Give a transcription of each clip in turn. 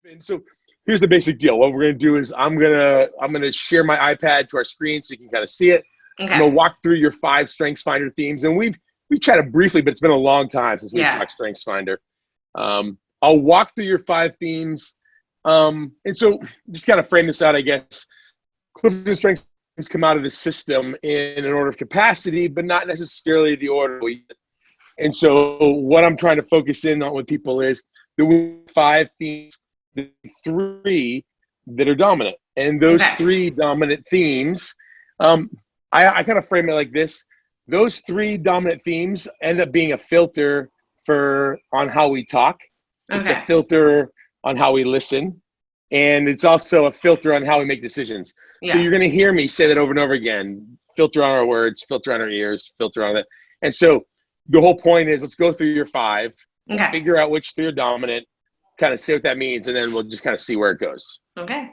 And so here's the basic deal. What we're going to do is I'm gonna share my iPad to our screen so you can kind of see it. I'm Okay. gonna walk through your 5 StrengthsFinder themes, and we've chatted briefly, but it's been a long time since we've Yeah. talked StrengthsFinder. I'll walk through your 5 themes, and so just kind of frame this out, I guess. Clifton strengths come out of the system in an order of capacity, but not necessarily the order. And so what I'm trying to focus in on with people is the 5 themes, the 3 that are dominant. And those Okay. 3 dominant themes, I kind of frame it like this. Those 3 dominant themes end up being a filter on how we talk. It's a Okay. filter on how we listen. And it's also a filter on how we make decisions. So Yeah. you're going to hear me say that over and over again. Filter on our words, filter on our ears, filter on it. And so the whole point is let's go through your 5. We'll Okay. figure out which 3 are dominant, kind of see what that means, and then we'll just kind of see where it goes. Okay.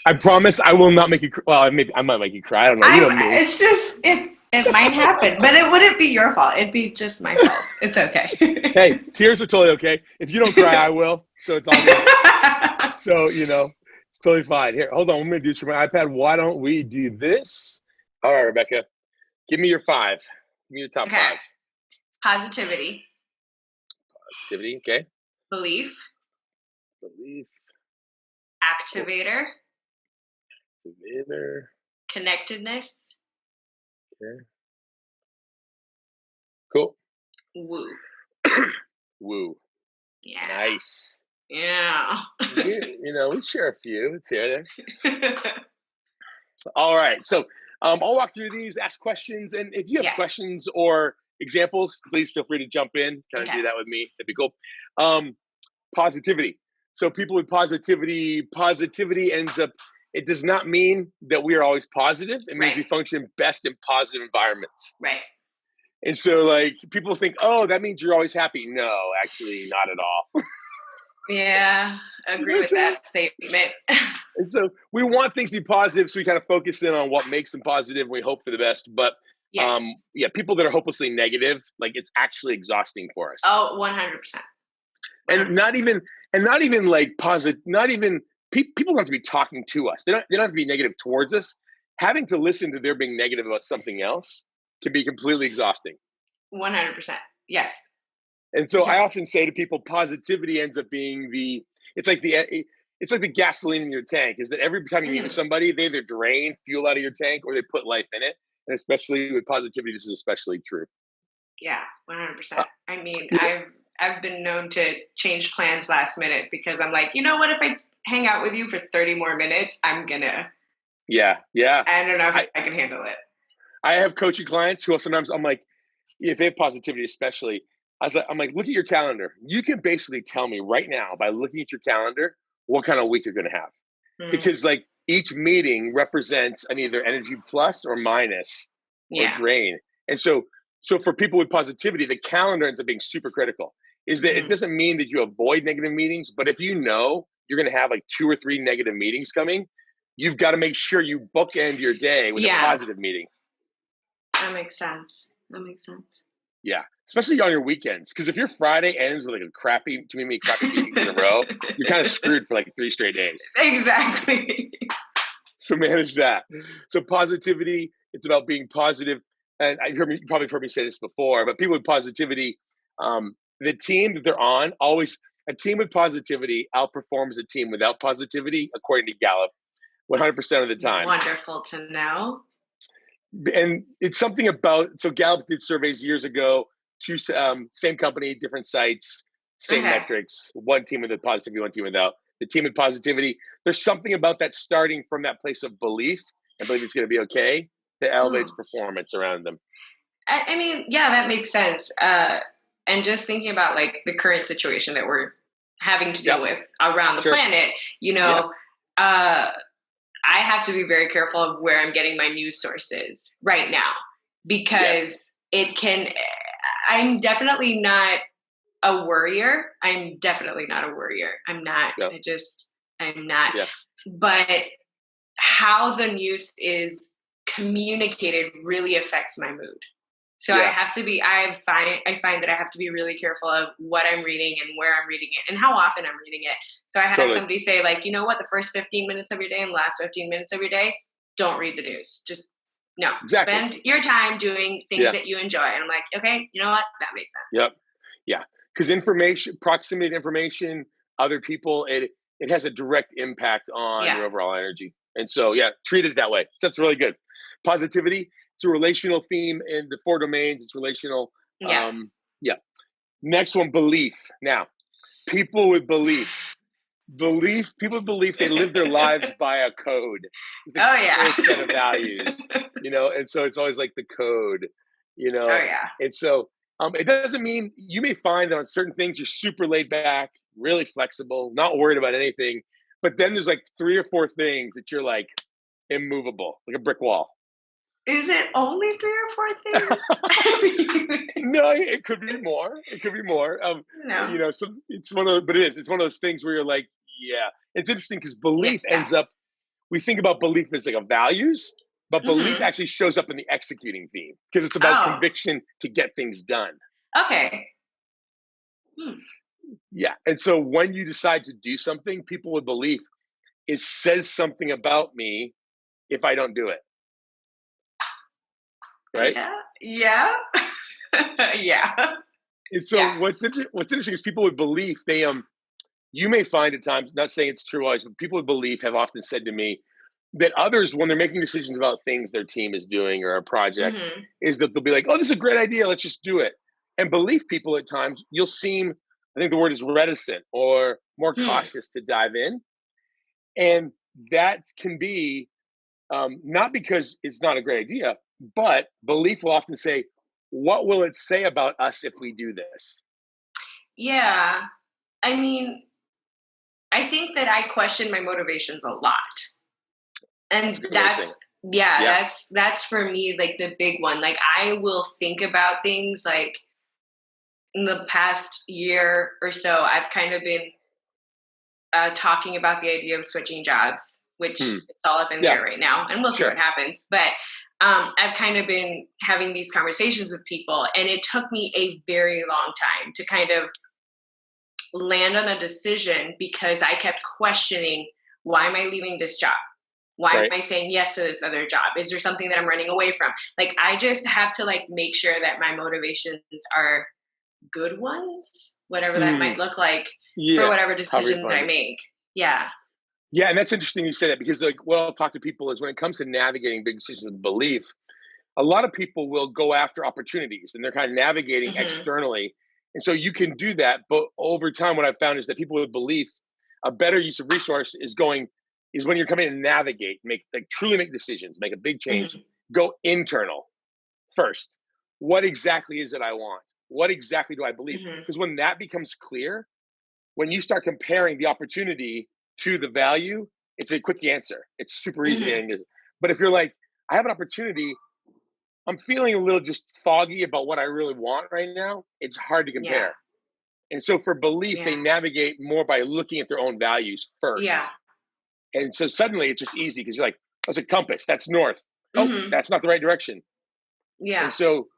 I promise I will not make you cry. Well, I might make you cry. I don't know. You know me. It's just, it might happen, but it wouldn't be your fault. It'd be just my fault. It's okay. Hey, tears are totally okay. If you don't cry, I will. So it's all good. So, it's totally fine. Here, hold on. I'm going to do this for my iPad. Why don't we do this? All right, Rebecca. Give me your 5. Give me your top Okay. 5. Positivity, Positivity, okay. belief, Belief, activator, activator, connectedness, okay. Cool. woo. Woo. Yeah. Nice. Yeah. We share a few. It's here. All right. So I'll walk through these, ask questions, and if you have Yeah. questions or examples, please feel free to jump in. Kind of Okay. do that with me. That'd be cool. Positivity. So people with positivity ends up. It does not mean that we are always positive. It means Right. we function best in positive environments. Right. And so, like, people think, oh, that means you're always happy. No, actually, not at all. Yeah. Agree with that statement. And so we want things to be positive, so we kind of focus in on what makes them positive. And we hope for the best, but Yes. people that are hopelessly negative, like it's actually exhausting for us. Oh, 100%. And not even like positive. Not even people don't have to be talking to us. They don't have to be negative towards us. Having to listen to their being negative about something else can be completely exhausting. 100%. Yes. And so I Yes. often say to people, positivity ends up being it's like the gasoline in your tank. Is that every time you meet with somebody, they either drain fuel out of your tank or they put life in it. And especially with positivity, this is especially true. Yeah, 100%. I mean, Yeah, I've been known to change plans last minute because I'm like, you know what? If I hang out with you for 30 more minutes, I'm gonna. yeah. I don't know if I, I can handle it. I have coaching clients who sometimes I'm like, if they have positivity, especially, I'm like, look at your calendar. You can basically tell me right now by looking at your calendar what kind of week you're going to have, because like each meeting represents an either energy plus or minus or Yeah. drain. And so for people with positivity, the calendar ends up being super critical. Is that it doesn't mean that you avoid negative meetings, but if you know you're going to have like 2 or 3 negative meetings coming, you've got to make sure you bookend your day with a Yeah. positive meeting. That makes sense. Yeah, especially on your weekends, because if your Friday ends with like too many crappy meetings in a row, you're kind of screwed for like 3 straight days. Exactly. So manage that. So positivity, it's about being positive. And you probably heard me say this before, but people with positivity, the team that they're on, always a team with positivity outperforms a team without positivity, according to Gallup, 100% of the time. Wonderful to know. And it's something about, so Gallup did surveys years ago, same company, different sites, same metrics, one team with the positivity, one team without. The team with positivity, there's something about that starting from that place of belief and believe it's going to be okay that elevates performance around them. I mean, yeah, that makes sense. And just thinking about like the current situation that we're having to deal with around the planet, I have to be very careful of where I'm getting my news sources right now, because I'm definitely not a worrier. I'm not. No. I'm not. Yeah. But how the news is communicated really affects my mood. So I find that I have to be really careful of what I'm reading and where I'm reading it and how often I'm reading it. So I had Totally. somebody say, like, you know what, the first 15 minutes of your day and the last 15 minutes of your day, don't read the news. Just no, Exactly. spend your time doing things Yeah. that you enjoy. And I'm like, okay, you know what? That makes sense. Yep. Yeah. Because information, proximity to information, other people, it has a direct impact on Yeah. your overall energy. And so, yeah, treat it that way. So that's really good. Positivity. It's a relational theme in the four domains. It's relational. Yeah. Yeah. Next one, belief. Now, people with people with belief, they live their lives by a code. It's a Oh core set of yeah. values, and so it's always like the code, you Oh know, yeah. and so it doesn't mean you may find that on certain things you're super laid back, really flexible, not worried about anything, but then there's like three or four things that you're like immovable, like a brick wall. Is it only three or four things? No, it could be more. It could be more. No. So it's one of those, but it is. It's one of those things where you're like, yeah. It's interesting because Yeah. belief ends up. We think about belief as like a values, but belief Mm-hmm. actually shows up in the executing theme because it's about Oh, conviction to get things done. okay. Hmm. Yeah, and so when you decide to do something, people with belief, it says something about me if I don't do it, right? Yeah. Yeah. Yeah. And so Yeah. what's interesting is people with belief, they you may find at times, not saying it's true always, but people with belief have often said to me that others, when they're making decisions about things their team is doing or a project, Mm-hmm. is that they'll be like, oh, this is a great idea. Let's just do it. And belief people at times, you'll seem, I think the word is reticent or more Hmm. cautious to dive in. And that can be not because it's not a great idea, but belief will often say, what will it say about us if we do this? Yeah. I mean, I think that I question my motivations a lot. That's And a good way of saying it. Yeah. that's for me like the big one. Like I will think about things like in the past year or so, I've kind of been talking about the idea of switching jobs, which Hmm. it's all up in the Yeah. air right now, and we'll see Sure. what happens. But I've kind of been having these conversations with people, and it took me a very long time to kind of land on a decision because I kept questioning, why am I leaving this job? Why am Right. I saying yes to this other job? Is there something that I'm running away from? Like I just have to like make sure that my motivations are good ones, whatever that Hmm. might look like for Yeah. whatever However you decision that find I it. make. Yeah. Yeah, and that's interesting you say that because like what I'll talk to people is when it comes to navigating big decisions with belief, a lot of people will go after opportunities and they're kind of navigating Hmm. externally. And so you can do that, but over time what I've found is that people with belief, a better use of resource is when you're coming to navigate, make like truly make decisions, make a big change, Hmm. go internal first. What exactly is it I want? What exactly do I believe? Hmm. Because when that becomes clear, when you start comparing the opportunity to the value, it's a quick answer. It's super easy. Hmm. But if you're like, I have an opportunity, I'm feeling a little just foggy about what I really want right now, it's hard to Yeah. compare. And so for belief, they Yeah. navigate more by looking at their own values Yeah. first. And so suddenly it's just easy because you're like, oh, it's a compass, that's north. Oh, Hmm. that's not the right direction. And Yeah. so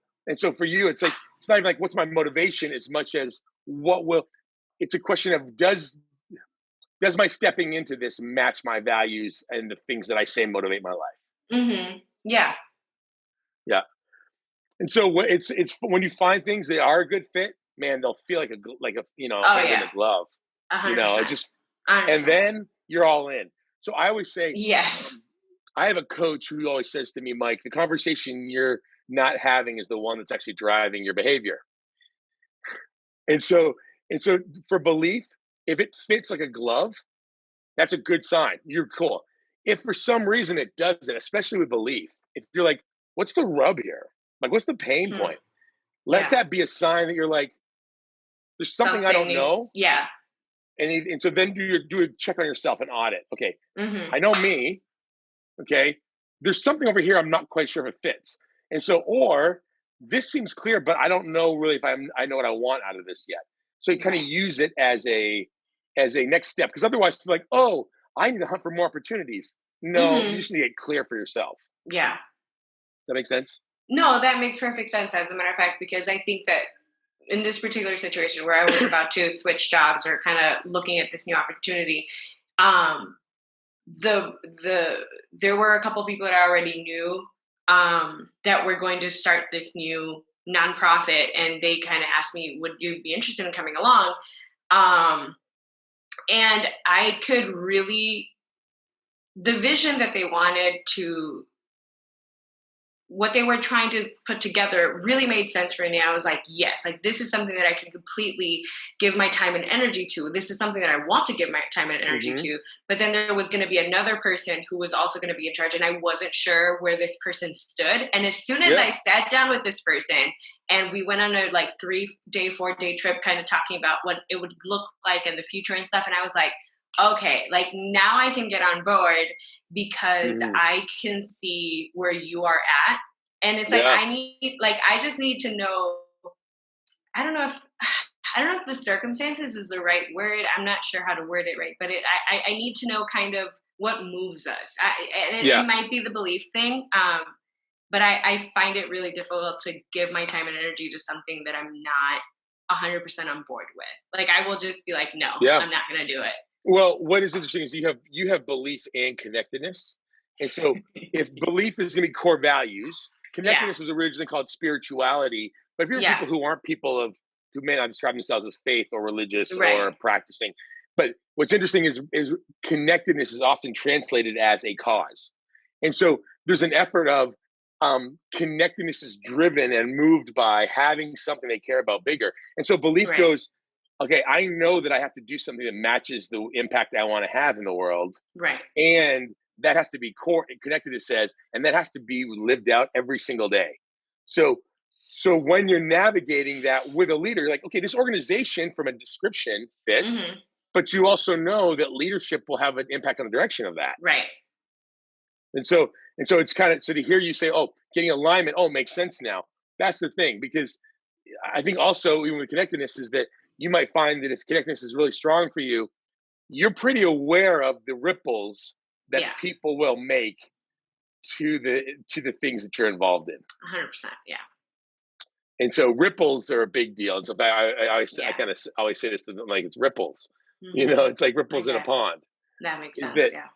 for you, it's like it's not even like what's my motivation as much as what will it's a question of does my stepping into this match my values and the things that I say motivate my life? Hmm. Yeah. Yeah. And so it's when you find things that are a good fit, man, they'll feel like a Oh hand in yeah. a glove. A You hundred know, it percent. just A hundred and percent. then you're all in. So I always say, Yes. um, I have a coach who always says to me, Mike, the conversation you're not having is the one that's actually driving your behavior. And so for belief, if it fits like a glove, that's a good sign. You're cool. If for some reason it doesn't, especially with belief, if you're like, what's the rub here? Like, what's the pain Hmm. point? Let Yeah. that be a sign that you're like, there's something I Something don't needs. know. Yeah. And so then do a check on yourself, an audit. Okay, Hmm. I know me. Okay, there's something over here I'm not quite sure if it fits. And so, or this seems clear, but I don't know really if I know what I want out of this yet. So you kind of Right. use it as a next step because otherwise, you're like, oh, I need to hunt for more opportunities. No, you Hmm. just need to get clear for yourself. Yeah. Does that make sense? No, that makes perfect sense, as a matter of fact, because I think that in this particular situation where I was about to switch jobs or kind of looking at this new opportunity, um, the there were a couple people that I already knew that were going to start this new nonprofit, and they kind of asked me, "Would you be interested in coming along?" Um, and I could really the vision that they wanted to what they were trying to put together really made sense for me. I was like, yes, like this is something that I can completely give my time and energy to. This is something that I want to give my time and energy Mm-hmm. to. But then there was going to be another person who was also going to be in charge, and I wasn't sure where this person stood. And as soon as Yeah. I sat down with this person and we went on a like 3-day, 4-day trip, kind of talking about what it would look like in the future and stuff, and I was like, okay, like now I can get on board because Mm-hmm. I can see where you are at. And it's like Yeah. I just need to know. I don't know if I don't know if the circumstances is the right word. I'm not sure how to word it right, but I need to know kind of what moves us. And it Yeah. might be the belief thing, but I find it really difficult to give my time and energy to something that I'm not 100% on board with. Like I will just be like, no, Yeah. I'm not going to do Well, what is interesting is you have belief and connectedness. And so if it. belief is going to be core values, Yeah, connectedness was originally called spirituality. But if you're yeah, people who aren't people who may not describe themselves as faith or religious right, or practicing, but what's interesting is connectedness is often translated as a cause. And so there's an effort of connectedness is driven and moved by having something they care about bigger. And so belief right, goes, okay, I know that I have to do something that matches the impact I want to have in the world. right. And that has to be core connected, it says, and that has to be lived out every single day. So, so when you're navigating that with a leader, like, okay, this organization from a description fits, Hmm. but you also know that leadership will have an impact on the direction of that. Right. And so it's kind of so to hear you say, oh, getting alignment, oh, makes sense now. That's the thing, because I think also even with connectedness is that you might find that if connectedness is really strong for you, you're pretty aware of the ripples that Yeah. people will make to the things that you're involved in. 100%. Yeah. And so ripples are a big deal. And so I Yeah. kind of always say this to them, like it's ripples. Hmm. It's like I ripples in a get pond. that makes Is sense. that Yeah.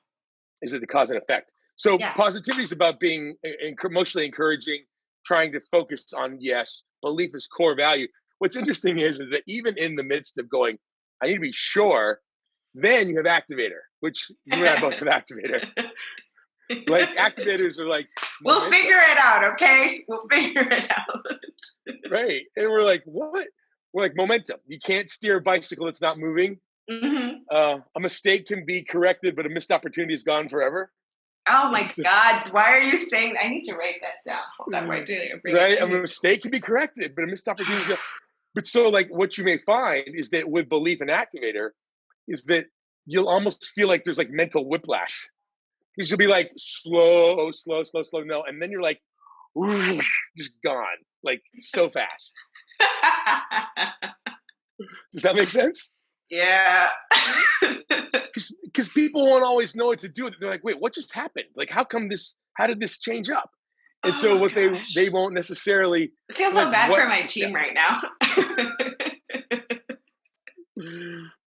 is it the cause and effect? So Yeah. positivity is about being emotionally encouraging, trying to focus on yes, belief is core value. What's interesting is that even in the midst of going, I need to be sure, then you have activator, which you and I both have activator. Like activators are like We'll momentum, figure it out. Okay. We'll figure it out. right? And we're like, what? We're like momentum. You can't steer a bicycle that's not moving. Hmm. A mistake can be corrected, but a missed opportunity is gone forever. Oh my God. Why are you saying I need to write that down? Hold on. Wait, bring it Right? to A me. mistake can be corrected, but a missed opportunity is gone. But so, like, what you may find is that with belief and activator, is that you'll almost feel like there's like mental whiplash because you'll be like slow, slow, slow, slow, no, and then you're like just gone, like so fast. Does that make sense? Yeah. Because people won't always know what to do. They're like, wait, what just happened? Like, how come this? How did this change up? And so Oh what they gosh. won't necessarily I feel like so bad for what's my the team steps? right now.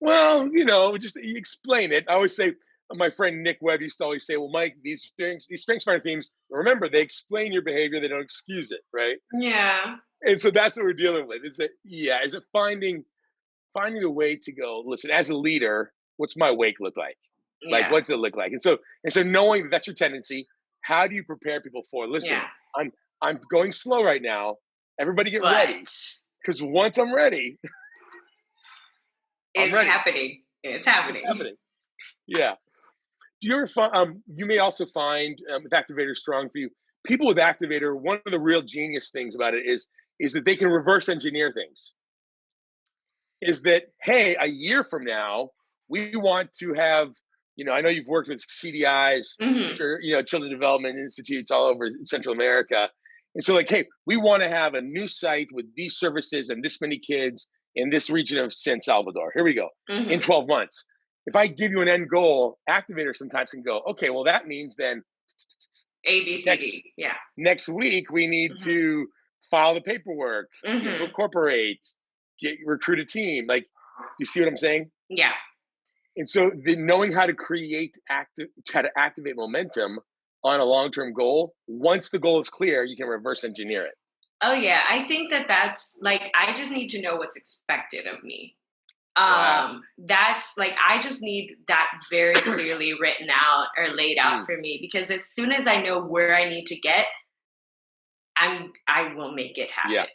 Well, just explain it. I always say, my friend Nick Webb used to always say, well, Mike, these strengths finder themes, remember, they explain your behavior, they don't excuse it, right? Yeah. And so that's what we're dealing with. Is that is it finding a way to go, listen, as a leader, what's my wake look like? Like, Yeah. what's it look like? And so knowing that that's your tendency, how do you prepare people for, listen, Yeah. I'm I'm going slow right now. Everybody get ready. But Because once I'm ready, I'm it's ready. happening. It's It's happening. happening. Yeah. Do you ever find, you may also find, if activator is strong for you, people with activator, one of the real genius things about it is that they can reverse engineer things. Is that, hey, a year from now, we want to have, I know you've worked with CDIs, which Hmm. are, children development institutes all over Central America. And so, like, hey, we want to have a new site with these services and this many kids in this region of San Salvador. Here we go. In Hmm. 12 months. If I give you an end goal, activator sometimes can go, okay, well, that means then A, B, C, Next D. Yeah. next week we need Hmm. to file the paperwork, Hmm. incorporate, recruit a team. Like, you see what I'm saying? Yeah. And so the knowing how to how to activate momentum on a long-term goal, once the goal is clear, you can reverse engineer it. Oh yeah. I think that that's like, I just need to know what's expected of me. Yeah. That's like, I just need that very clearly written out or laid out Mm. for me, because as soon as I know where I need to get, I will make it Yeah.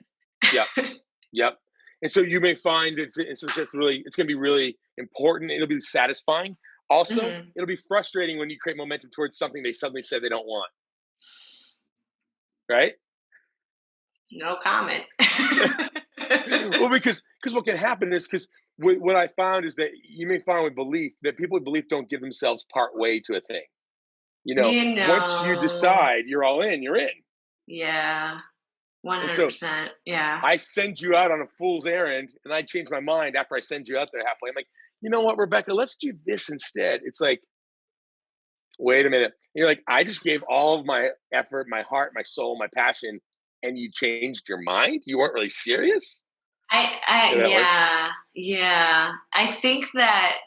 Yep. happen. Yep. And so you may find it's going to be really important. It'll be satisfying. Also, Hmm. it'll be frustrating when you create momentum towards something they suddenly say they don't want. Right? No comment. Well, because what can happen is because what I found is that you may find with belief that people with belief don't give themselves part way to a thing. You Once you know, decide you're all in, you're in. yeah, And so 100%. Yeah. I send you out on a fool's errand, and I change my mind after I send you out there halfway. I'm like, you know what, Rebecca, let's do this instead. It's like, wait a minute. And you're like, I just gave all of my effort, my heart, my soul, my passion, and you changed your mind? You weren't really serious? See how that works? Yeah, yeah. I think that,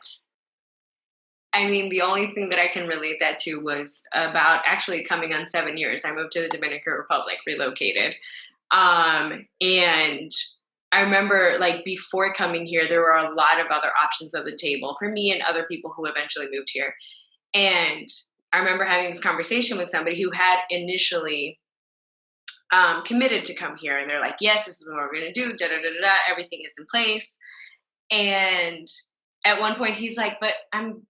I mean, the only thing that I can relate that to was about actually coming on 7 years. I moved to the Dominican Republic, relocated. And I remember, like, before coming here, there were a lot of other options on the table for me and other people who eventually moved here. And I remember having this conversation with somebody who had initially committed to come here, and they're like, "Yes, this is what we're going to do. Da da da da da. Everything is in place." And at one point, he's like, "But I'm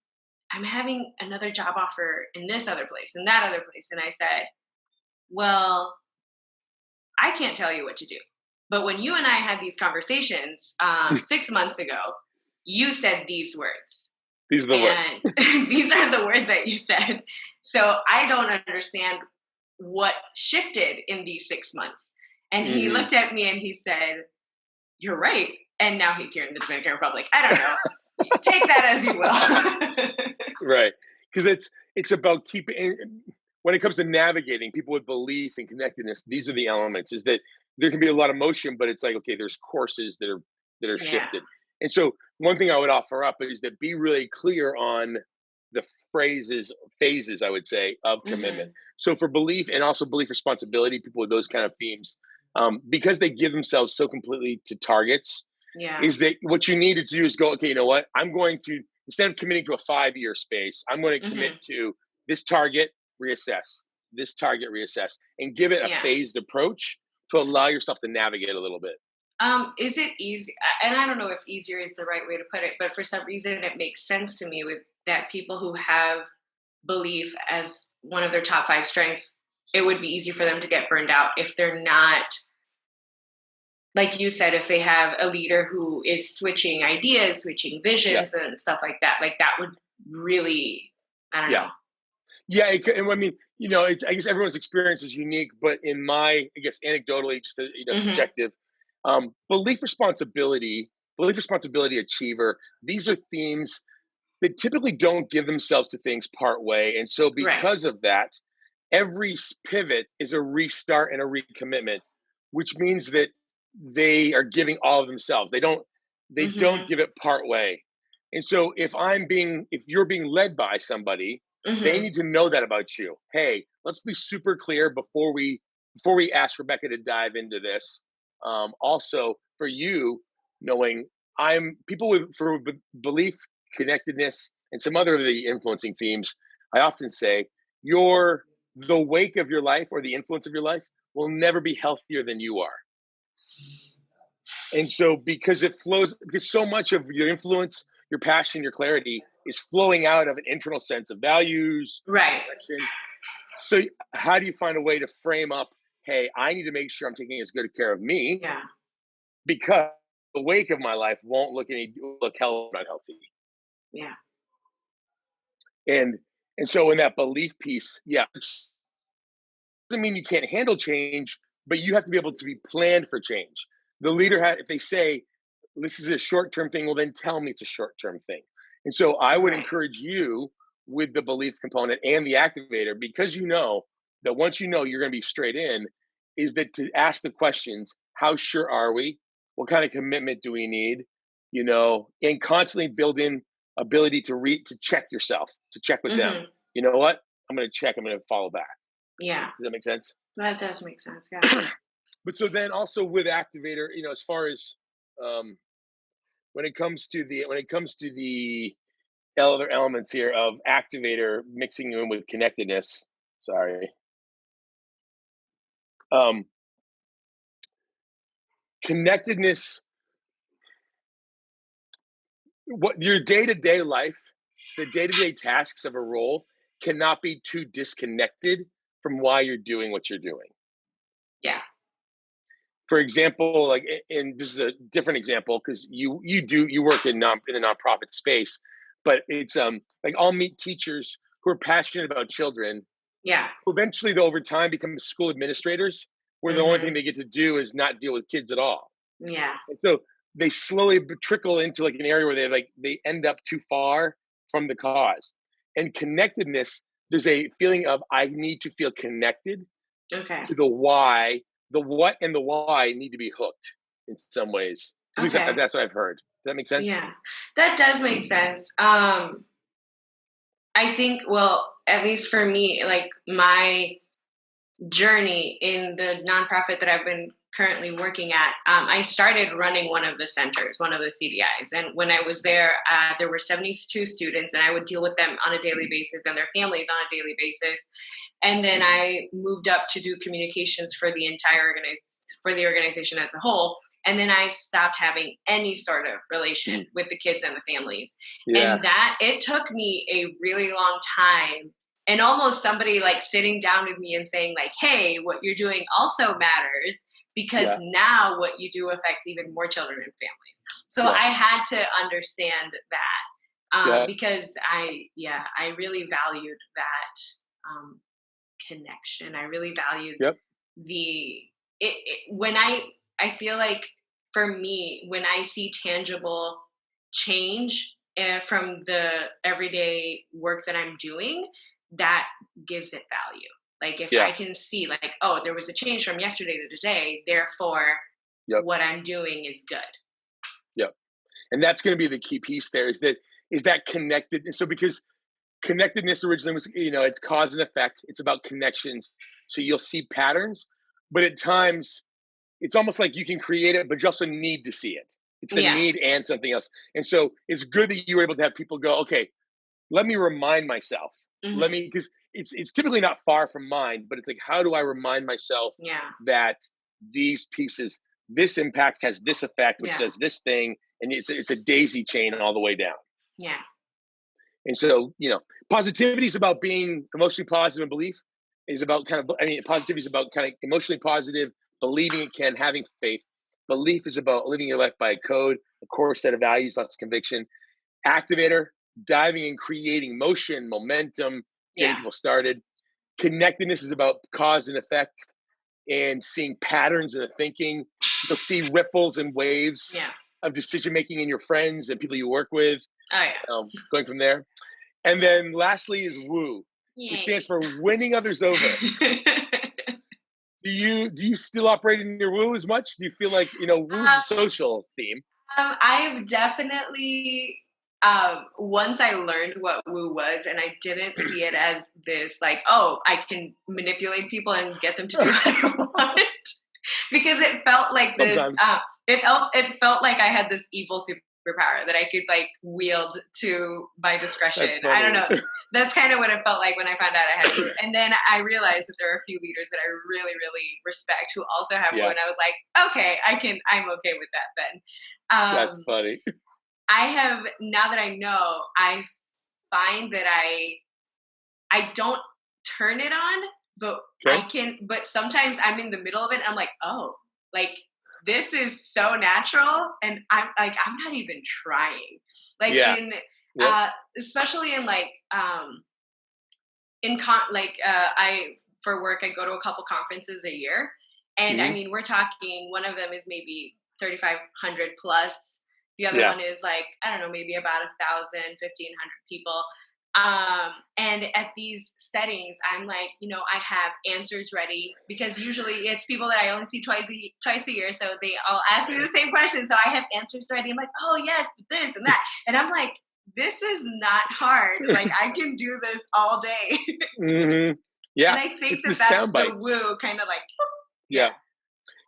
having another job offer in this other place and that other place." And I said, "Well, I can't tell you what to do. But when you and I had these conversations 6 months ago, you said these words. These are the words. And these are the words that you said. So I don't understand what shifted in these 6 months." And he Hmm. looked at me and he said, "You're right." And now he's here in the Dominican Republic. I don't know. Take that as you will. Right. Because it's about keeping when it comes to navigating people with belief and connectedness, these are the elements, is that there can be a lot of motion, but it's like, okay, there's courses that are Yeah. shifted. And so one thing I would offer up is that be really clear on the phases, I would say, of commitment. Hmm. So for belief and also belief responsibility, people with those kind of themes, because they give themselves so completely to targets, Yeah. is that what you need to do is go, okay, you know what? I'm going to, instead of committing to a 5 year space, I'm going to commit Hmm. to this target, reassess, this target, reassess, and give it a Yeah. phased approach to allow yourself to navigate a little bit. Is it easy? And I don't know if easier is the right way to put it, but for some reason it makes sense to me with that people who have belief as one of their top five strengths, it would be easy for them to get burned out if they're not, like you said, if they have a leader who is switching ideas, switching Yeah. visions, and stuff like that would really, I don't Yeah. know. Yeah. And I mean, I guess everyone's experience is unique, but in my, I guess, anecdotally, just Hmm. subjective, belief, responsibility, achiever, these are themes that typically don't give themselves to things part way. And so, Right. because of that, every pivot is a restart and a recommitment, which means that they are giving all of themselves. They don't Hmm. give it part way. And so, if you're being led by somebody, they Hmm. need to know that about you. Hey, let's be super clear before we ask Rebecca to dive into this. Also, for you, knowing I'm people with for belief, connectedness, and some other of the influencing themes, I often say the wake of your life or the influence of your life will never be healthier than you are. And so, because so much of your influence, your passion, your clarity is flowing out of an internal sense of values, Right. direction. So, how do you find a way to frame up, hey, I need to make sure I'm taking as good care of me Yeah. because the wake of my life won't look hell not healthy. Yeah. And so in that belief piece, yeah, it doesn't mean you can't handle change, but you have to be able to be planned for change. The leader if they say this is a short-term thing, well then tell me it's a short-term thing. And so I would Right. encourage you with the belief component and the activator, because that once you know you're going to be straight in, is that to ask the questions: how sure are we? What kind of commitment do we need? And constantly build in ability to read, to check yourself, to check with them. Mhm. You know what? I'm going to check. I'm going to follow back. Yeah. Does that make sense? That does make sense. Yeah. But so then also with Activator, as far as um, when it comes to the other elements here of Activator mixing in with Connectedness. Sorry. Um, Connectedness, what your day-to-day life, the day-to-day tasks of a role cannot be too disconnected from why you're doing what you're doing. Yeah. For example, like, and this is a different example because you work in the nonprofit space, but it's like I'll meet teachers who are passionate about children, Yeah. who eventually though over time become school administrators, where the only thing Mhm. they get to do is not deal with kids at all. Yeah. And so they slowly trickle into like an area where they end up too far from the cause. And connectedness, there's a feeling of I need to feel connected Okay. to the why. The what and the why need to be hooked in some ways. At least Okay. that's what I've heard. Does that make sense? Yeah. That does make sense. I think, well, at least for me, like my journey in the nonprofit that I've been currently working at, I started running one of the centers, one of the CDIs. And when I was there were 72 students, and I would deal with them on a daily basis and their families on a daily basis. And then I moved up to do communications for the for the organization as a whole. And then I stopped having any sort of relation with the kids and the families. Yeah. And that it took me a really long time, and almost somebody like sitting down with me and saying like, hey, what you're doing also matters, because Yeah. now what you do affects even more children and families. So Yeah. I had to understand that, Yeah. because I really valued that connection. I really valued Yep. the when I feel like, for me, when I see tangible change from the everyday work that I'm doing, that gives it value. Like if Yeah. I can see like, oh, there was a change from yesterday to today, therefore Yep. what I'm doing is good. Yep. And that's going to be the key piece there, is that connected. And so because connectedness originally was, it's cause and effect. It's about connections. So you'll see patterns, but at times it's almost like you can create it, but you also need to see it. It's a Yeah. need and something else. And so it's good that you were able to have people go, okay, let me remind myself. Hmm. Because it's typically not far from mine, but it's like, how do I remind myself Yeah. that these pieces, this impact has this effect, which Yeah. does this thing, and it's a daisy chain all the way down. Yeah. And so, positivity is about being emotionally positive, and belief is about positivity is about kind of emotionally positive, believing it can, having faith. Belief is about living your life by a code, a core set of values, lots of conviction. Activator, diving and creating motion, momentum, getting Yeah. people started. Connectedness is about cause and effect and seeing patterns in the thinking. You'll see ripples and waves Yeah. of decision making in your friends and people you work with, Oh yeah. going from there. And then lastly is woo, which stands Yay. for winning others over. Do you still operate in your woo as much? Do you feel like, woo is a um, social theme? I've definitely, once I learned what woo was, and I didn't see it as this like, oh, I can manipulate people and get them to do what I want, because it felt like this. Sometimes. It felt like I had this evil superpower that I could like wield to my discretion. That's I don't funny. know. That's kind of what it felt like when I found out I had woo. And then I realized that there are a few leaders that I really, really respect who also have woo, Yeah, and I was like, okay, I'm okay with that then. that's funny. I have, now that I know, I find that I don't turn it on, but Okay. but sometimes I'm in the middle of it and I'm like, oh, like this is so natural, and I'm not even trying. Like Yeah. Yep. especially in like I, for work, I go to a couple conferences a year, and I Hmm. mean, we're talking, one of them is maybe 3,500 plus, the other Yeah. one is like, I don't know, maybe about 1,000, 1,500 people. And at these settings, I'm like, I have answers ready because usually it's people that I only see twice a year. So they all ask me the same question. So I have answers ready. I'm like, oh yes, this and that. And I'm like, this is not hard. Like I can do this all day. Hmm. Yeah, And I think it's the that's sound the bites. woo kind of like, Yeah, yeah,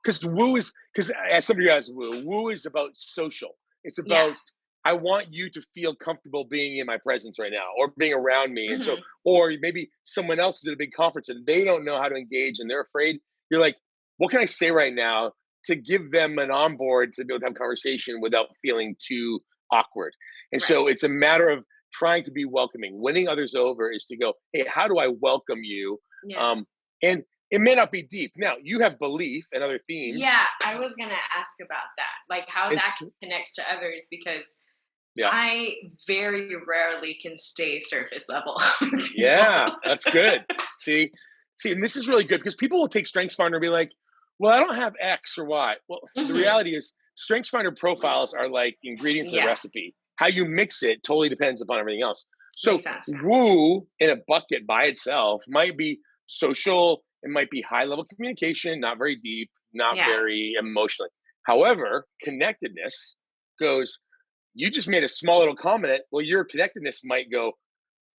because as somebody who has woo is about social. It's yeah. about I want you to feel comfortable being in my presence right now or being around me. And so, Hmm. or maybe someone else is at a big conference and they don't know how to engage and they're afraid. You're like, what can I say right now to give them an onboard to be able to have conversation without feeling too awkward? And Right. so it's a matter of trying to be welcoming. Winning others over is to go, hey, how do I welcome you? Yeah. Um, and it may not be deep. Now, you have belief and other themes. Yeah. I was going to ask about that, like how that It's, connects to others because yeah. I very rarely can stay surface level with people. Yeah, that's good. See, and this is really good because people will take StrengthsFinder and be like, "Well, I don't have X or Y." Well, the Hmm. reality is, StrengthsFinder profiles are like ingredients in a Yeah, recipe. How you mix it totally depends upon everything else. makes So, sense. woo in a bucket by itself might be social. It might be high level communication, not very deep, not Yeah. very emotionally. However, connectedness goes. You just made a small little comment. Well, your connectedness might go,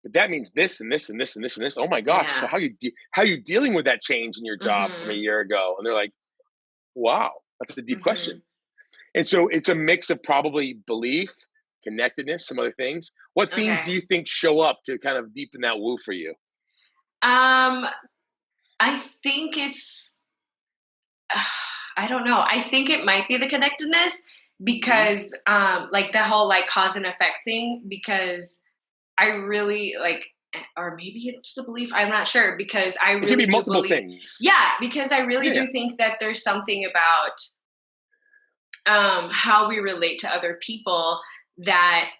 but that means this and this and this and this and this. Oh my gosh! So Yeah. how you dealing with that change in your job from a Mhm. year ago? And they're like, wow, that's a deep question. Mhm. And so it's a mix of probably belief, connectedness, some other things. What themes do Okay. you think show up to kind of deepen that woo for you? Um, I think it's I don't know. I think it might be the connectedness Hmm. because like the whole like cause and effect thing because I really like or maybe it's the belief, I'm not sure because I It can be really do multiple believe things. yeah, because I really Yeah, yeah. do think that there's something about how we relate to other people that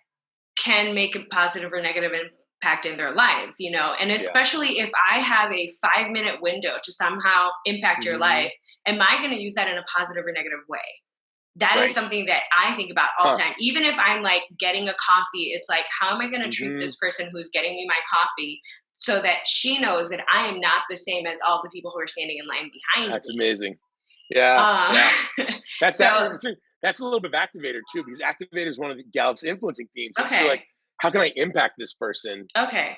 can make a positive or negative impact in their lives, and Yeah. especially if I have a 5-minute window to somehow impact your Hmm. life, am I going to use that in a positive or negative way? That is Right. something that I think about all the Huh. time. Even if I'm like getting a coffee, it's like, how am I going to treat Hmm. this person who's getting me my coffee so that she knows that I am not the same as all the people who are standing in line behind That's me? amazing. Yeah, Um, yeah. That's that. so, That's a little bit of Activator too, because Activator is one of the Gallup's influencing themes. It's you're like, okay, how can I impact this person okay,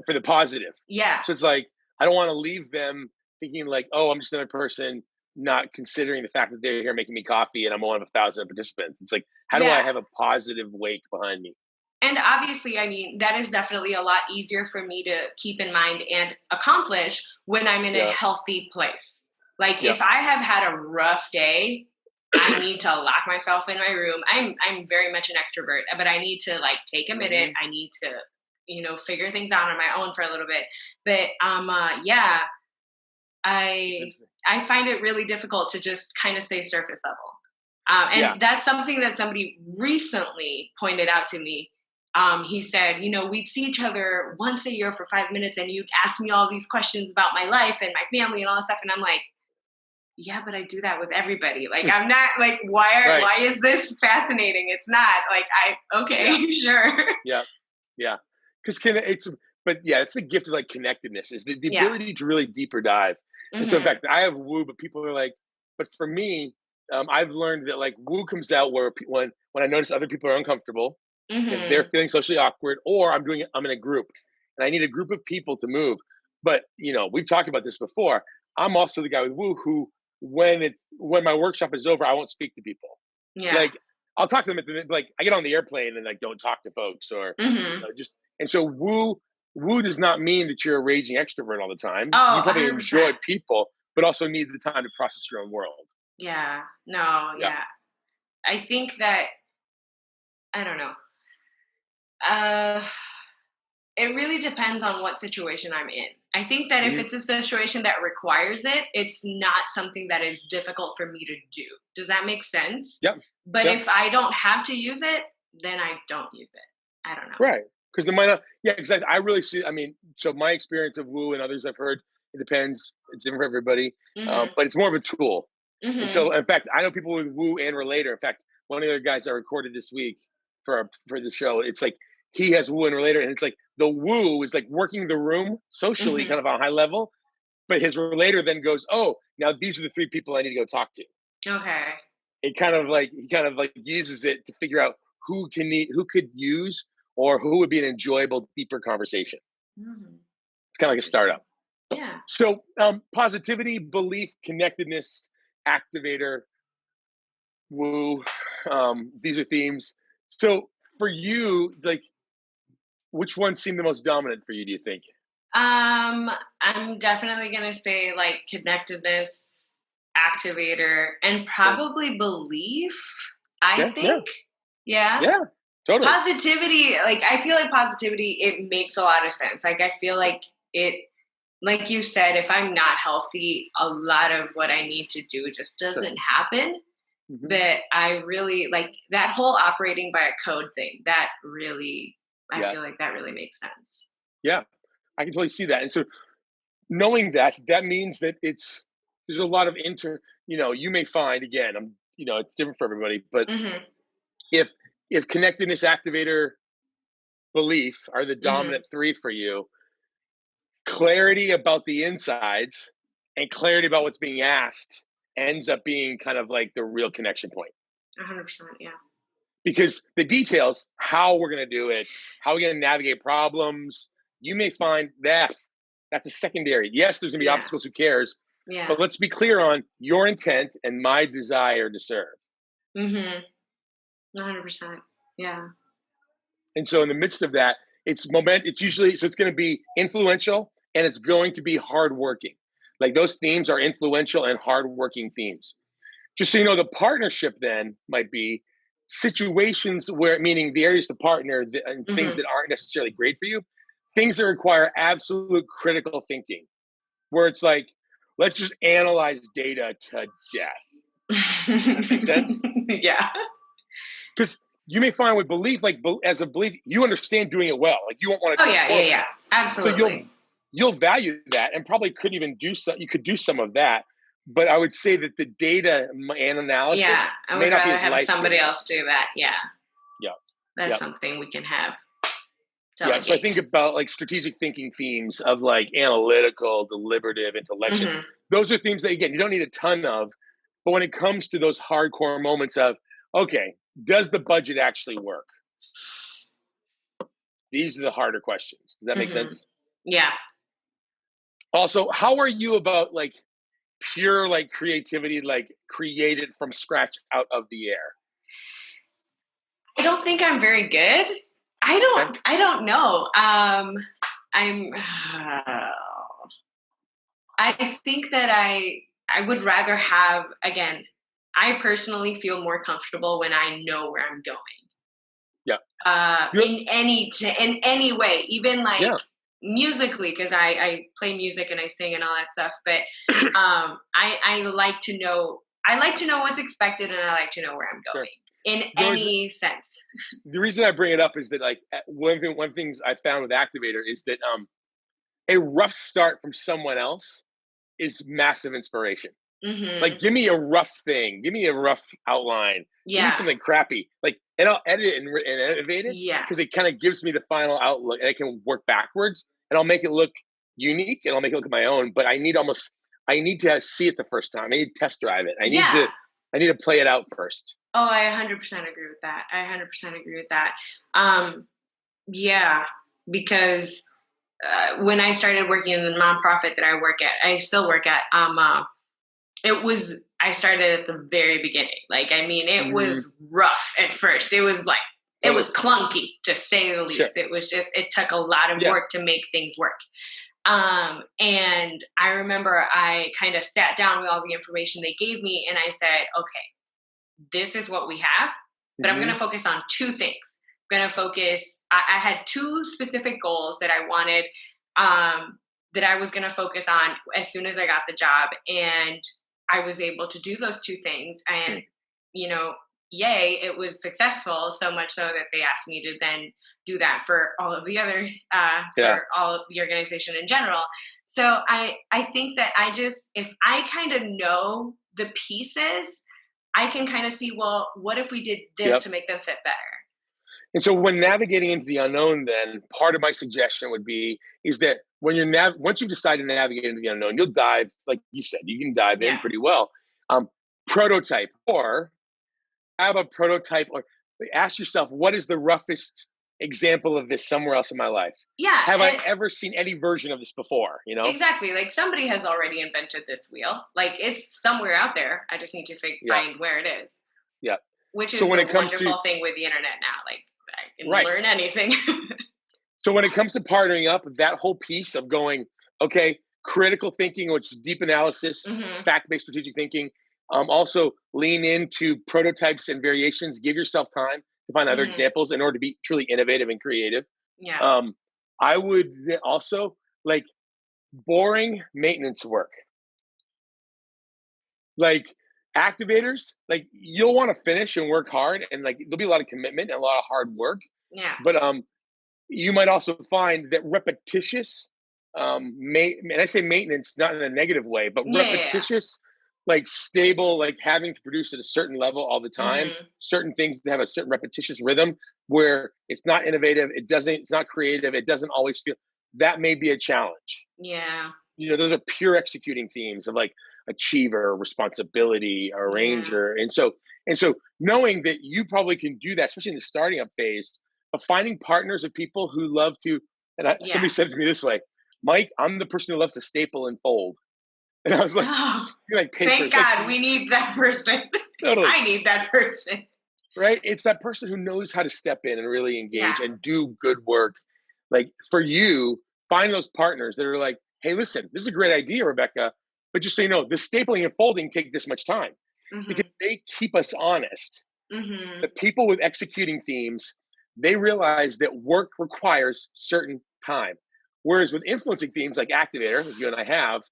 for the positive? yeah, So it's like I don't want to leave them thinking like, oh, I'm just another person, not considering the fact that they're here making me coffee and I'm one of 1,000 participants. It's like, how do I yeah. have a positive wake behind me? And obviously, I mean, that is definitely a lot easier for me to keep in mind and accomplish when I'm in a Yeah, healthy place. Like yeah. if I have had a rough day, I need to lock myself in my room. I'm very much an extrovert, but I need to like take a minute. Hmm. I need to, figure things out on my own for a little bit. But yeah, It's I interesting. I find it really difficult to just kind of stay surface level. Yeah. And that's something that somebody recently pointed out to me. He said, we'd see each other once a year for 5 minutes, and you'd ask me all these questions about my life and my family and all this stuff. And I'm like, yeah, but I do that with everybody. Like, I'm not like, Right. why is this fascinating? It's not like Yeah. okay, sure. Yeah. Yeah. Because it's, but yeah, it's the gift of like connectedness is the Yeah. ability to really deeper dive. And so, in Hmm. fact, I have woo, but people are like, but for me, I've learned that like woo comes out where when I notice other people are uncomfortable, if they're Hmm. feeling socially awkward, or I'm in a group and I need a group of people to move. But we've talked about this before. I'm also the guy with woo who, when my workshop is over, I won't speak to people. Yeah. Like I'll talk to them like I get on the airplane and like don't talk to folks or Hmm. just and so woo does not mean that you're a raging extrovert all the time. You Oh, probably 100%. enjoy people, but also need the time to process your own world. Yeah. No. Yeah. Yeah. I think that I don't know. Uh, it really depends on what situation I'm in. I think that if Hmm. it's a situation that requires it, it's not something that is difficult for me to do. Does that make sense? Yep. But Yep. if I don't have to use it, then I don't use it. I don't know. Right. Because the might not. Yeah. Because I really see. I mean, so my experience of woo and others I've heard, it depends. It's different for everybody, Mhm. but it's more of a tool. And Mhm. so, in fact, I know people with woo and relator. In fact, one of the other guys I recorded this week for the show, it's like he has woo and relator, and it's like the woo is like working the room socially, kind of on a high level, but his relator then goes, oh, now these are the 3 people I need to go talk to. Okay. He kind of like uses it to figure out who could use or who would be an enjoyable, deeper conversation. It's kind of like a startup. Yeah. So positivity, belief, connectedness, activator, woo. These are themes. So for you, like, which one seemed the most dominant for you, do you think? I'm definitely gonna say like connectedness, activator, and probably belief. I think. Yeah. Yeah, totally. Positivity, like I feel like positivity, it makes a lot of sense. Like I feel like it, like you said, if I'm not healthy, a lot of what I need to do just doesn't happen. But I really like that whole operating by a code thing. That really, I feel like that really makes sense. Yeah, I can totally see that. And so knowing that, that means that there's a lot of you may find, again, it's different for everybody, but if connectedness, activator, belief are the dominant 3 for you, clarity about the insides and clarity about what's being asked ends up being kind of like the real connection point. 100%, yeah. Because the details, how we're going to do it, how we're going to navigate problems, you may find that that's a secondary. Yes, there's going to be obstacles, who cares? Yeah. But let's be clear on your intent and my desire to serve. 100%. Yeah. And so in the midst of that, it's usually, so it's going to be influential and it's going to be hardworking. Like those themes are influential and hardworking themes. Just so you know, the partnership then might be situations where, meaning the areas to partner and things that aren't necessarily great for you, things that require absolute critical thinking, where it's like, let's just analyze data to death. Does that make sense? Yeah. Because you may find with belief, like as a belief, you understand doing it well. Like you won't want to. Oh yeah, absolutely. So you'll value that, and probably could even do some. You could do some of that, but I would say that the data and analysis, I would rather have somebody else do that. Yeah. That's something we can have. Delegate. So I think about like strategic thinking themes of like analytical, deliberative, intellectual. Those are themes that, again, you don't need a ton of, but when it comes to those hardcore moments of, okay, does the budget actually work? These are the harder questions. Does that make sense? Yeah. Also, how are you about like pure like creativity, like created from scratch out of the air? I don't think I'm very good. I don't know. I think that I would rather have, again, I personally feel more comfortable when I know where I'm going. Yeah. In any way, even like musically, because I play music and I sing and all that stuff. But I like to know. I like to know what's expected, and I like to know where I'm going in any sense. The reason I bring it up is that like one things I found with Activator is that a rough start from someone else is massive inspiration. Like, give me a rough thing. Give me a rough outline. Give me something crappy. Like, and I'll edit it and innovate it. Because it kind of gives me the final outlook, and I can work backwards, and I'll make it look unique, and I'll make it look my own. But I need to see it the first time. I need to test drive it. I need to play it out first. Oh, I 100% agree with that. Because when I started working in the nonprofit that I still work at, I started at the very beginning. Like, I mean, it was rough at first. It was like, it was clunky, to say the least. It was just, it took a lot of work to make things work. And I remember I kind of sat down with all the information they gave me, and I said, okay, this is what we have, but I'm going to focus on 2 things. I'm going to focus, I had 2 specific goals that I wanted, that I was going to focus on as soon as I got the job. And I was able to do those 2 things. And, yay, it was successful, so much so that they asked me to then do that for all of the other, for all of the organization in general. So I think that if I kind of know the pieces, I can kind of see, well, what if we did this to make them fit better? And so when navigating into the unknown, then part of my suggestion would be is that when you're once you decide to navigate into the unknown, you'll dive, like you said, you can dive in Yeah. pretty well. Prototype or have a prototype, or ask yourself, what is the roughest example of this somewhere else in my life? Yeah. Have I ever seen any version of this before? Exactly. Like somebody has already invented this wheel. Like it's somewhere out there. I just need to Yeah, find where it is, yeah. which So is when the it comes to wonderful thing with the internet now. Like I can right, learn anything. so when it comes to partnering up, that whole piece of going, okay, critical thinking, which is deep analysis, Hmm. fact-based strategic thinking. Also lean into prototypes and variations. Give yourself time to find other Hmm. examples in order to be truly innovative and creative. Yeah. I would also like boring maintenance work, like activators. Like you'll want to finish and work hard, and like there'll be a lot of commitment and a lot of hard work. Yeah. But you might also find that repetitious, and I say maintenance not in a negative way, but Yeah. Yeah. repetitious, like stable, like having to produce at a certain level all the time, Hmm. certain things that have a certain repetitious rhythm where it's not innovative, it's not creative, it doesn't always feel, that may be a challenge. Yeah. Those are pure executing themes of like achiever, responsibility, Yeah. arranger. And so knowing that you probably can do that, especially in the starting up phase, of finding partners of people who love to, Yeah. somebody said it to me this way, Mike, I'm the person who loves to staple and fold. And I was like, Oh, like thank papers, like God we need that person. totally, I need that person. right? It's that person who knows how to step in and really engage Yeah. and do good work. Like for you, find those partners that are like, hey, listen, this is a great idea, Rebecca, but just so you know, the stapling and folding take this much time because Hmm. they keep us honest. The Hmm. people with executing themes, they realize that work requires certain time. Whereas with influencing themes like Activator, that you and I have,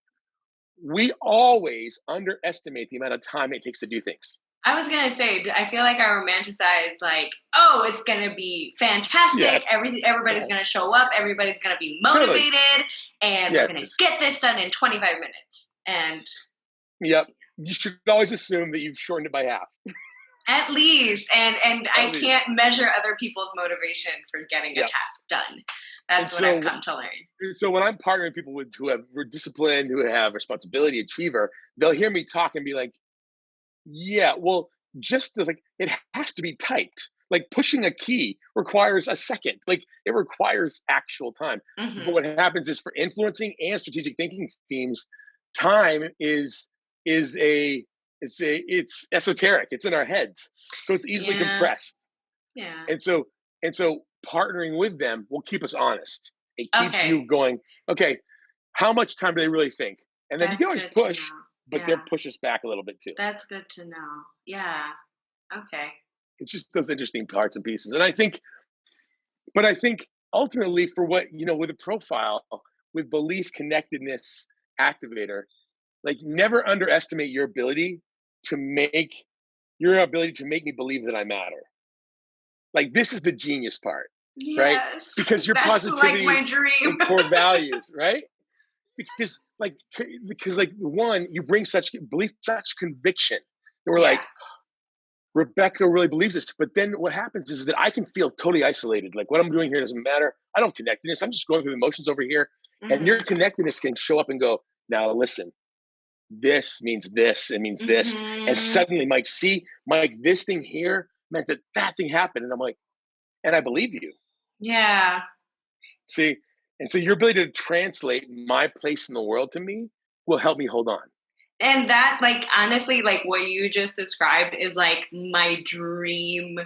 we always underestimate the amount of time it takes to do things. I was gonna say, I feel like I romanticize like, oh, it's gonna be fantastic. Yes. Everybody's gonna show up. Everybody's gonna be Totally. motivated, and we're gonna Yes. get this done in 25 minutes. And Yep. You should always assume that you've shortened it by half. at least, and At I least. can't measure other people's motivation for getting a Yep. task done. And That's what I've so come to learn. so when I'm partnering people with who have were disciplined, who have responsibility, achiever, they'll hear me talk and be like, yeah, well, like it has to be typed. Like pushing a key requires a second. Like it requires actual time. But Hmm. what happens is for influencing and strategic thinking themes, time is a it's esoteric. It's in our heads. So it's easily Yeah. compressed. Yeah. And so partnering with them will keep us honest. It keeps Okay. you going, okay, how much time do they really think? And then you can That's always good to push, know. but they'll Yeah. push us back a little bit too. That's good to know. Yeah. Okay. It's just those interesting parts and pieces. But I think ultimately for what, with a profile, with belief, connectedness, activator, like never underestimate to make your ability to make me believe that I matter. Like this is the genius part, right? Yes. Because your That's like positivity my dream. and core values, right? Because one, you bring such belief, such conviction that we're Yeah. like, Rebecca really believes this. But then what happens is that I can feel totally isolated. Like what I'm doing here doesn't matter. I don't connectedness. I'm just going through the motions over here. And your Hmm. connectedness can show up and go, now listen, this means this, it means this. And Hmm. suddenly, Mike, this thing here meant that thing happened. And I'm like, and I believe you. Yeah. See, and so your ability to translate my place in the world to me will help me hold on. And that, like, honestly, like what you just described is like my dream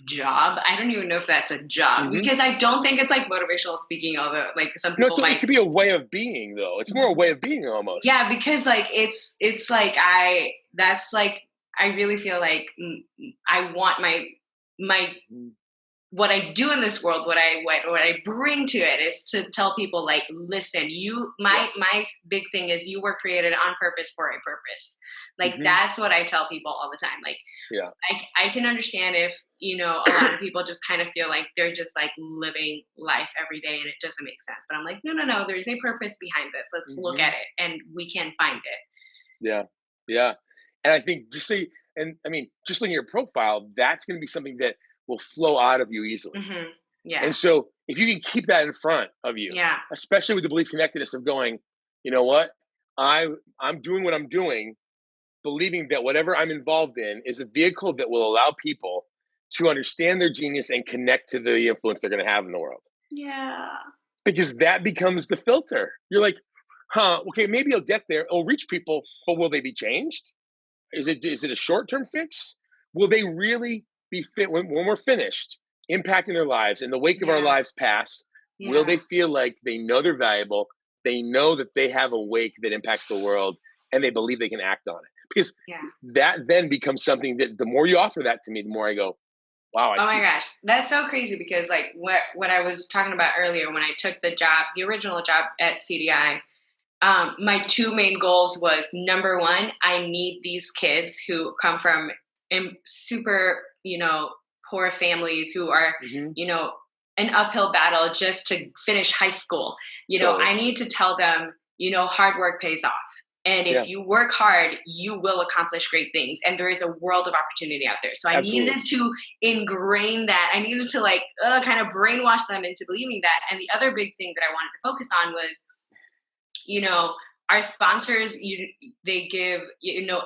job. I don't even know if that's a job Hmm. because I don't think it's like motivational speaking, although like some No, people it might. could be a way of being, though. It's more a way of being almost. Yeah, because like it's like that's like I really feel like I want my what I do in this world, what I bring to it is to tell people like, listen, Yeah. my big thing is you were created on purpose for a purpose. Like Hmm. that's what I tell people all the time. Like Yeah. I can understand if a lot of people just kind of feel like they're just like living life every day and it doesn't make sense. But I'm like, no, there's a purpose behind this. Let's look Hmm. at it and we can find it. Yeah. Yeah. And I think just looking at your profile, that's going to be something that will flow out of you easily. Mm-hmm. Yeah. And so if you can keep that in front of you, Yeah. especially with the belief connectedness of going, you know what, I'm doing what I'm doing, believing that whatever I'm involved in is a vehicle that will allow people to understand their genius and connect to the influence they're going to have in the world. Yeah. Because that becomes the filter. You're like, okay, maybe I'll get there. It'll reach people, but will they be changed? Is it a short-term fix? Will they really be fit when we're finished, impacting their lives in the wake of our Yeah. lives pass? Will Yeah. they feel like they know they're valuable? They know that they have a wake that impacts the world, and they believe they can act on it. Because Yeah. that then becomes something that the more you offer that to me, the more I go, wow, I Oh my see. gosh, that's so crazy because like what I was talking about earlier when I took the job, the original job at CDI, my two main goals was number one, I need these kids who come from super, poor families who are, Mm-hmm. an uphill battle just to finish high school. Totally. I need to tell them, hard work pays off. And Yeah, if you work hard, you will accomplish great things. And there is a world of opportunity out there. So I absolutely. needed to ingrain that. I needed to kind of brainwash them into believing that. And the other big thing that I wanted to focus on was, our sponsors, they give,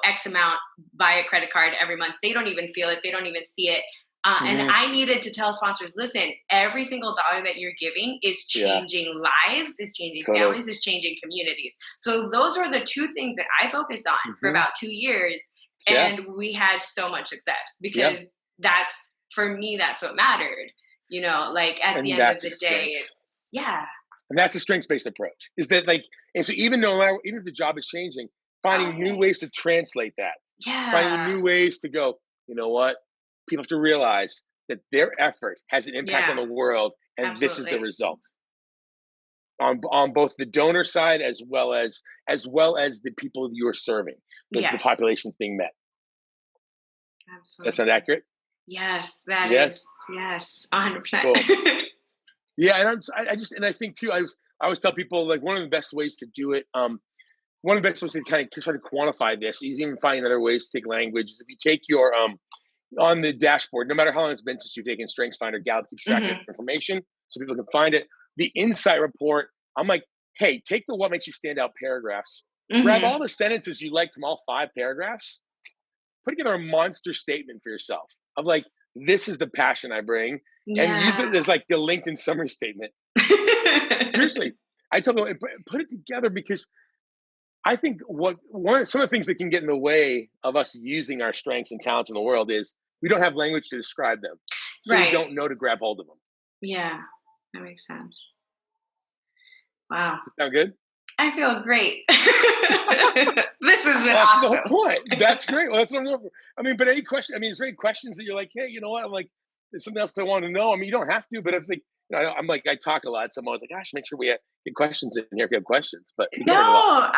X amount via credit card every month. They don't even feel it. They don't even see it. And Mm-hmm. I needed to tell sponsors, listen, every single dollar that you're giving is Yeah, changing lives, is changing totally. families, is changing communities. So those are the two things that I focused on for Mm-hmm. about 2 years. Yeah, And we had so much success yeah. because for me, that's what mattered. At the And end of that's the the day, strengths. yeah. And that's a strengths-based approach. Is that like, and so even if the job is changing, Oh, finding yeah. new ways to translate that, finding Yeah. new ways to go, you know what? People have to realize that their effort has an impact on Yeah. the world, and this is the Absolutely. result on both the donor side as well as the people you are serving, the Yes. populations being met. Does that sound Absolutely. accurate? Yes, that is. Yes. Yes, 100%. Cool. Yeah, and I think too. I always tell people like one of the best ways to do it. One of the best ways to kind of try to quantify this is even finding other ways to take language. Is if you take your on the dashboard, no matter how long it's been since you've taken StrengthsFinder, Gallup keeps track of Hmm. information so people can find it. The insight report, I'm like, hey, take the what makes you stand out paragraphs, grab Hmm. all the sentences you like from all 5 paragraphs, put together a monster statement for yourself of like, this is the passion I bring, and use it Yeah. as like the LinkedIn summary statement. Seriously, I tell them put it together because I think some of the things that can get in the way of us using our strengths and talents in the world is we don't have language to describe them, so we Right. don't know to grab hold of them. Yeah, that makes sense. Wow. Does that sound good? I feel great. This has been Well, that's the whole awesome. point. That's great. Well, that's what I'm looking for. I mean, but any question? I mean, is there any questions that you're like, hey, you know what? I'm like, there's something else I want to know. I mean, you don't have to, but if like, I'm like, I talk a lot. So I'm always like, gosh, make sure we get questions in here if you have questions. But we No, covered a lot.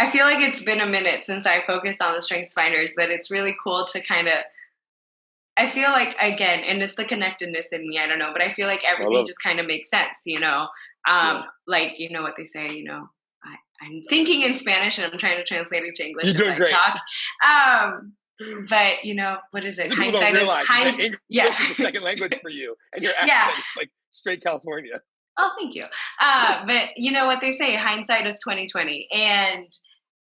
I feel like it's been a minute since I focused on the strengths finders, but it's really cool to kind of I feel like again, and it's the connectedness in me, I don't know, but I feel like I everything love just kind of makes sense. Yeah. Like what they say, I'm thinking in Spanish and I'm trying to translate it to English You're as doing I great. talk. But what is it? What people don't realize is that English yeah. is the second language for you, and your Yeah. accent is like straight California. Oh, thank you. But you know what they say, hindsight is 2020. And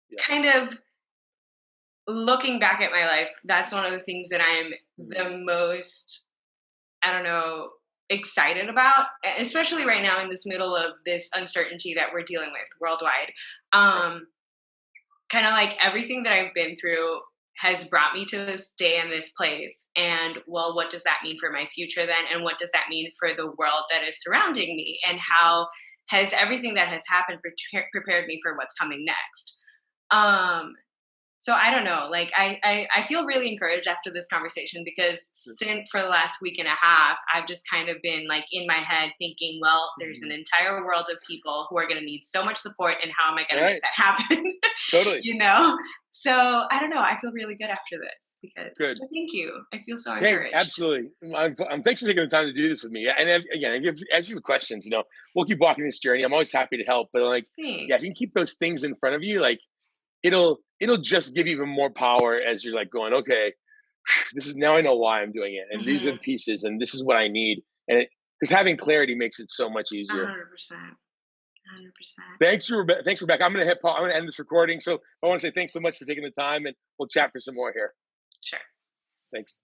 Yeah. kind of looking back at my life, that's one of the things that I'm the most, I don't know, excited about, especially right now in this middle of this uncertainty that we're dealing with worldwide. Kind of like everything that I've been through has brought me to this day and this place. And well, what does that mean for my future then? And what does that mean for the world that is surrounding me? And how has everything that has happened prepared me for what's coming next? So I don't know, like I feel really encouraged after this conversation because since for the last week and a half, I've just kind of been like in my head thinking, well, there's an entire world of people who are going to need so much support, and how am I going to make that happen? Totally. So I don't know. I feel really good after this because Good. so thank you. I feel so Hey, encouraged. absolutely. Thanks for taking the time to do this with me. And again, as you have questions, we'll keep walking this journey. I'm always happy to help. But like, Thanks. yeah, if you can keep those things in front of you, like it'll just give you even more power as you're like going, okay, this is, now I know why I'm doing it, and these are the pieces, and this is what I need. And because having clarity makes it so much easier. 100%. 100%. Thanks, Rebecca. I'm gonna end this recording. So I want to say thanks so much for taking the time, and we'll chat for some more here. Sure. Thanks.